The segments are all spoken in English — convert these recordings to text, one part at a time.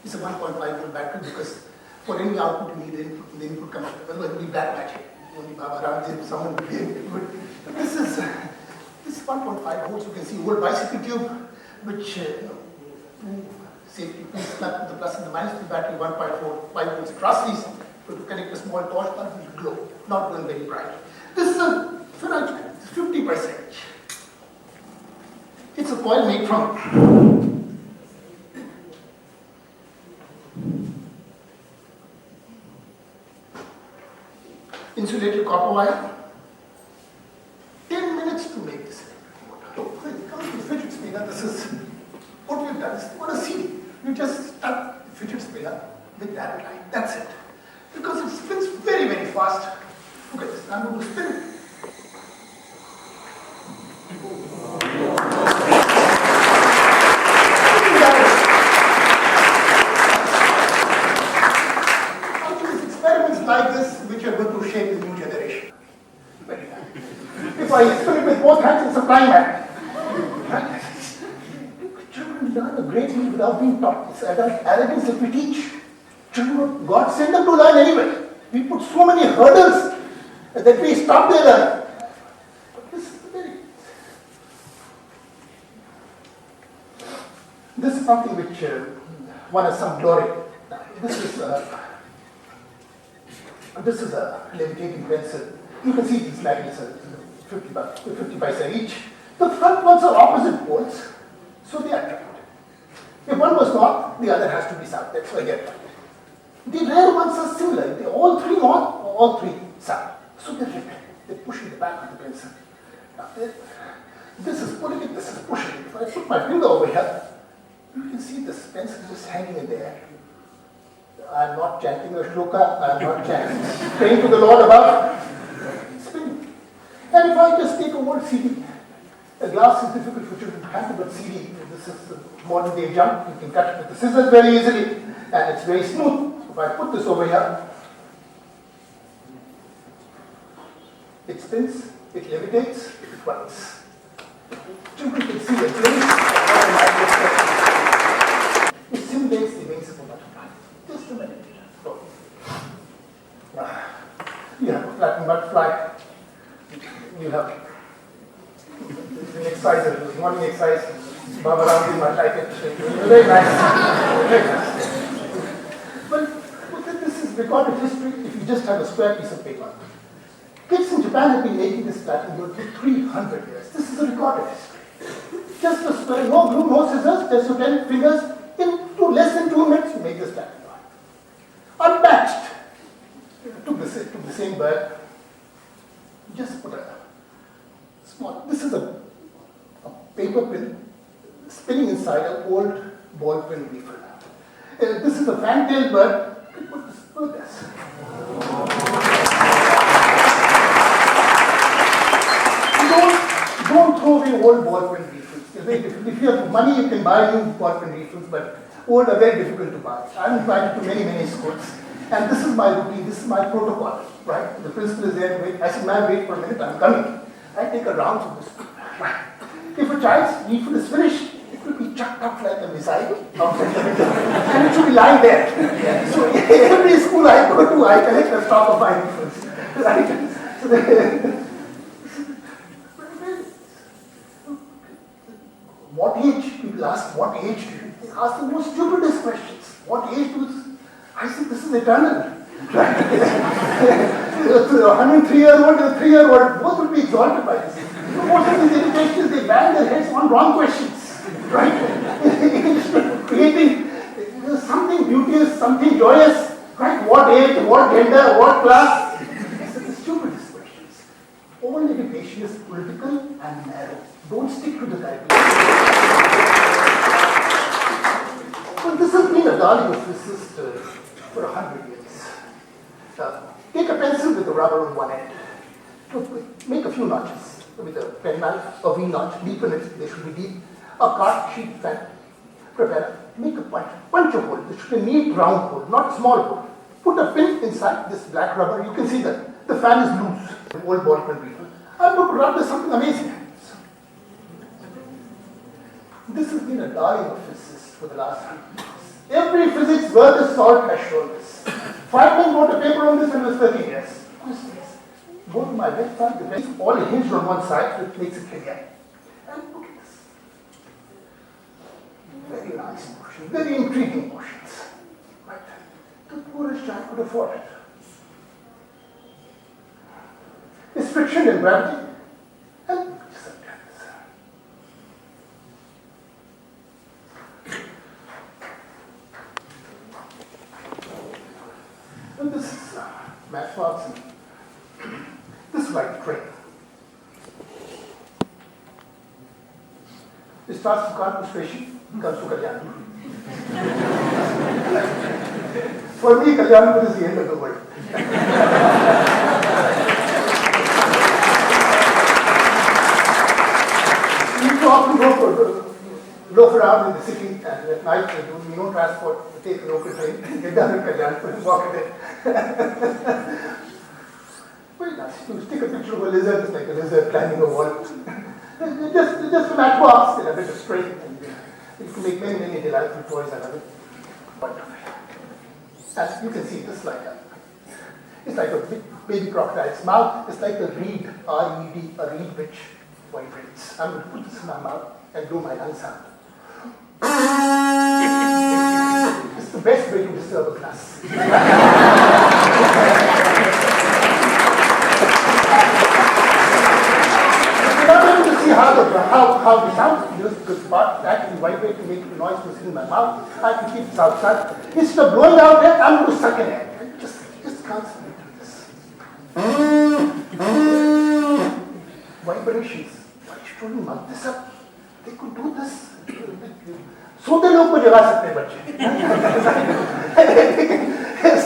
It's a 1.5 volt battery because for any output you need the input come up. Otherwise it will be black magic. Only Baba Ramdev, someone will be able to do it. But this is 1.5 volts. You can see old bicycle tube, which safety pins plug the plus and the minus the battery 1.45 volts across these. So to connect a small torch bulb will glow, not going very bright. This is a ferrite, 50%. It's a coil made from insulated copper wire. 10 minutes to make this. When it comes to fidget spinner, this is what we've done. Is what a CD. You just stuck the fidget spinner with that line. That's it. Because it spins very, very fast. Look at this. I'm going to spin it. Experiments like this which are going to shape the new generation. If I spin it with both hands, it's a flying magnet. Children learn a great deal without being taught. It's arrogance that we teach. Children, God sent them to learn anyway. We put so many hurdles that we stop their learning. This is something which won us some glory. This is a levitating pencil. You can see these magnets are 50 paisa each. The front ones are opposite poles, so they are trapped. If one was north, the other has to be south. That's why they are trapped. The rare ones are similar. They all three north, all three south. So they're repelled. They push in the back of the pencil. Now, this is pulling it, this is pushing it. If I put my finger over here, you can see this pencil just hanging in the air. I'm not chanting a shloka, I'm not chanting, praying to the Lord above. Spinning. And if I just take a old CD, the glass is difficult for children to handle, but CD, this is the modern day junk, you can cut it with the scissors very easily, and it's very smooth. If I put this over here, it spins, it levitates, it works. Children can see it. It simulates the wings of a butterfly. Just a minute. You have a flattened butterfly. You have an exercise, morning exercise. Baba Ramdev might like it. Very nice. Very nice. But this is recorded history if you just have a square piece of paper. Kids in Japan have been making this flattened wood for 300 years. This is a recorded history. Just a square, no glue, no scissors, just your 10 fingers. In less than 2 minutes, you make this flattened wood. Unmatched. Took the same bird. Just put a small, this is a paper pin spinning inside an old ball pin refill. This is a fan-tailed bird. Put this. Don't throw away old ball pen refills. They're very difficult. If you have money, you can buy new ball pen refills, but old are very difficult to buy. I'm invited to many, many schools. And this is my routine, this is my protocol, right? The principal is there to wait. I said, ma'am, wait for a minute, I'm coming. I take a round of this. Right. If a child's refill is finished, it will be chucked up like a missile outside the window. And it should be lying there. So every school I go to, I collect a stock of my refills. Right? So what age? People ask, what age do you? They ask the most stupidest questions. What age do you? I said, this is eternal. Right? A 103-year-old and a 3-year-old, both will be exalted by this. Most of these educations, they bang their heads on wrong questions. Right? Creating something beauteous, something joyous. Right? What age, what gender, what class? These are the stupidest questions. All education is political and narrow. Don't stick to the criteria. Well, this has been a darling of physicists for 100 years. Take a pencil with a rubber on one end. Make a few notches with a penknife, a V-notch, deepen it, they should be deep. A cart sheet fan, propeller, make a punch a hole. This should be a neat round hole, not small hole. Put a pin inside this black rubber. You can see that the fan is loose. The old ball pen refill. I'm going to rub this something amazing. This has been a darling of physicists for the last 3 years. Every physics worth its salt has shown this. Feynman wrote a paper on this when he was 13 years. Go to my website, the face all hinged on one side, so it makes it clear. And look at this. Very nice motion, very intriguing motions. Right? The poorest child could afford it. It's friction and gravity, and just like that. And this is matchbox. This is like a train. It starts from Kanpur station, comes to Kalyanpur. For me, Kalyanpur is the end of the world. We used to often loaf around in the city, and at night there would be no transport. We take the local train, get down to Kalyanpur and walk there. Very nice. You stick a picture of a lizard, it's like a lizard climbing a wall. just a matchbox and a bit of string. And you can make many, many delightful toys out of it. Wonderful. And you can see this it's like a big baby crocodile's mouth. It's like a reed, R-E-D, a reed which vibrates. I'm going to put this in my mouth and blow my lungs out. It's the best way to disturb a class. See how the sound is used, because parts actually vibrate to make the noise was in my mouth. I can keep this outside. Instead of blowing out air, I'm going to suck in air. And just concentrate on this. Vibrations. Why should you mount this up? They could do this. सोते लोग को जगा सकते हैं बच्चे.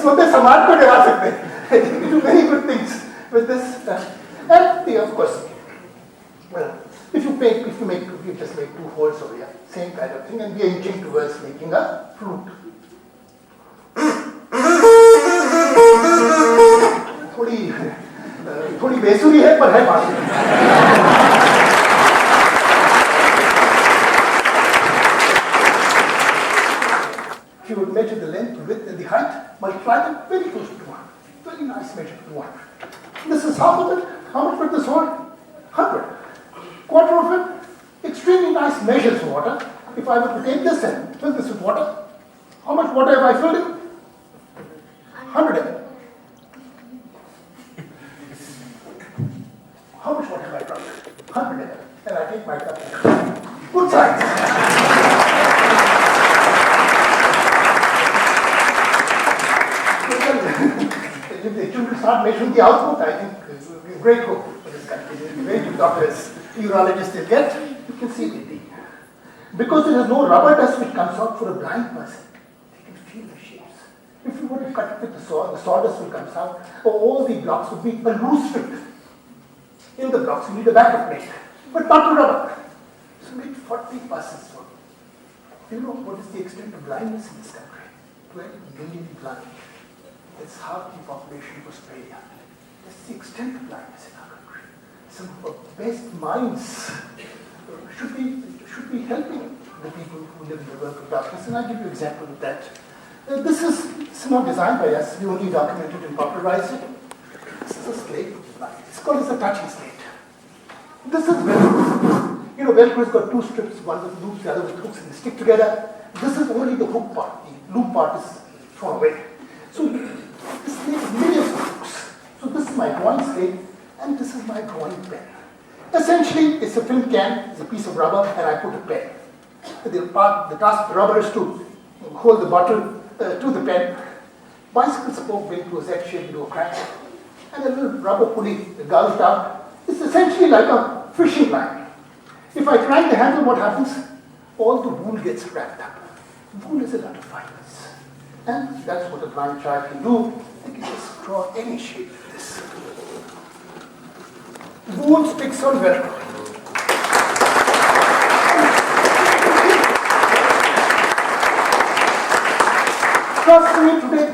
सोते समाज को जगा सकते हैं. They can do many good things with this. And of course, well, if you just make 2 holes over here, same kind of thing, and we are inching towards making a flute. थोड़ी बेसुरी है, पर है बांसुरी. If you would measure the length, the width, and the height, multiply them very close to 1. Very nice measure to 1. This is half of it. How much would this hold? 100. Quarter of it, extremely nice measures for water. If I were to take this and fill this with water, how much water have I filled in? 100 ml. How much water have I drunk? 100 ml. And I take my cup. Good science. If the children start measuring the output, I think it will be a great hope for this country. It will be very good doctors. Urologists will get, you can see the because there is no rubber dust which comes out for a blind person. They can feel the shapes. If you were to cut it with the sawdust will come out, or all the blocks would be a loose fit. In the blocks, you need a backup plate, but not the rubber. So make 40 passes for. Do you know what is the extent of blindness in this country? 20 million blind. That's half the population of Australia. That's the extent of blindness in our country. Some of our best minds should be helping the people who live in the work of darkness. And I'll give you an example of that. This is not designed by us. We only documented and popularized it. This is a slate. It's called as a touching slate. This is Velcro. You know, Velcro's got 2 strips, one with loops, the other with hooks, and they stick together. This is only the hook part. The loop part is thrown away. So this slate is millions of hooks. So this is my drawing slate, and this is my drawing pen. Essentially, it's a film can, it's a piece of rubber, and I put a pen. The task of the rubber is to hold the bottle to the pen. Bicycle spoke went to a Z shape into a crack, and a little rubber pulley gouged out. It's essentially like a fishing line. If I crank the handle, what happens? All the wool gets wrapped up. Wool is a lot of fibers. And that's what a blind child can do. They can just draw any shape with this. Wool sticks on Velcro. Trust me today,